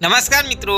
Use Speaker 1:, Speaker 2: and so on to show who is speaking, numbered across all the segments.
Speaker 1: નમસ્કાર મિત્રો,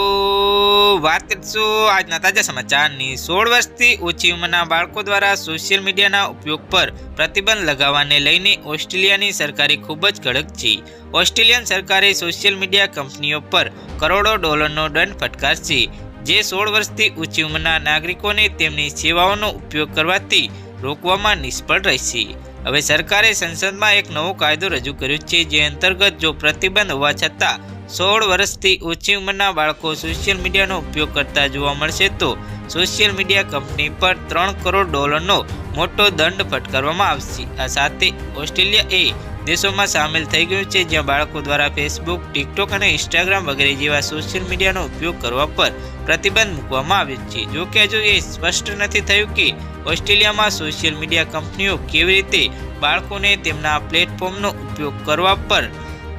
Speaker 1: વાત કરીશું આજના તાજા સમાચારની। 16 વર્ષથી ઓછી ઉંમરના બાળકો દ્વારા સોશિયલ મીડિયાના ઉપયોગ પર પ્રતિબંધ લગાવવાને લઈને ઓસ્ટ્રેલિયાની સરકારે ખૂબ જ કડક છે। ઓસ્ટ્રેલિયન સરકારે સોશિયલ મીડિયા કંપનીઓ પર કરોડો ડોલરનો દંડ ફટકારશે, જે 16 વર્ષથી ઓછી ઉંમરના નાગરિકોને તેમની સેવાઓનો ઉપયોગ કરવાથી રોકવામાં નિષ્ફળ રહેશે। હવે સરકારે સંસદમાં એક નવો કાયદો રજૂ કર્યો છે, જે અંતર્ગત જો પ્રતિબંધ હોવા છતાં 16 વર્ષથી ઓછી ઉંમરના બાળકો સોશિયલ મીડિયાનો ઉપયોગ કરતા જોવા મળશે તો સોશિયલ મીડિયા કંપની પર $3 કરોડનો મોટો દંડ ફટકારવામાં આવશે। આ સાથે ઓસ્ટ્રેલિયા એ દેશોમાં સામેલ થઈ ગયું છે જ્યાં બાળકો દ્વારા ફેસબુક, ટિકટોક અને ઇન્સ્ટાગ્રામ વગેરે જેવા સોશિયલ મીડિયાનો ઉપયોગ કરવા પર પ્રતિબંધ મૂકવામાં આવ્યો છે। જો કે હજુ એ સ્પષ્ટ નથી થયું કે ઓસ્ટ્રેલિયામાં સોશિયલ મીડિયા કંપનીઓ કેવી રીતે બાળકોને તેમના પ્લેટફોર્મનો ઉપયોગ કરવા પર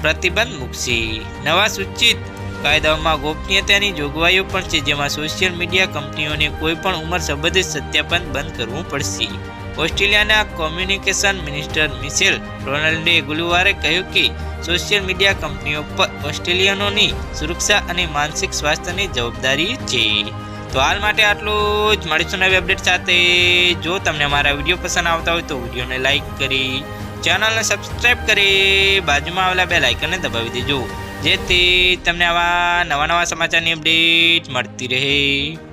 Speaker 1: પ્રતિબંધ મૂકશે। નવા સૂચિત કાયદાઓમાં ગોપનીયતાની જોગવાઈઓ પણ છે, જેમાં સોશિયલ મીડિયા કંપનીઓને કોઈ પણ ઉંમર સંબંધિત સત્યાપન બંધ કરવું પડશે। ઓસ્ટ્રેલિયાના કોમ્યુનિકેશન મિનિસ્ટર મિશેલ રોનાલ્ડે ગુરુવારે કહ્યું કે સોશિયલ મીડિયા કંપનીઓ પર ઓસ્ટ્રેલિયનોની સુરક્ષા અને માનસિક સ્વાસ્થ્યની જવાબદારી છે। તો હાલ માટે આટલું જ, મળીશું નવી અપડેટ સાથે। જો તમને અમારા વિડીયો પસંદ આવતા હોય તો વિડીયોને લાઇક કરી, ચેનલને સબસ્ક્રાઇબ કરી બાજુમાં આવેલા બેલ આઇકનને દબાવી દેજો, જેથી તમને આવા નવા સમાચારની અપડેટ મળતી રહે।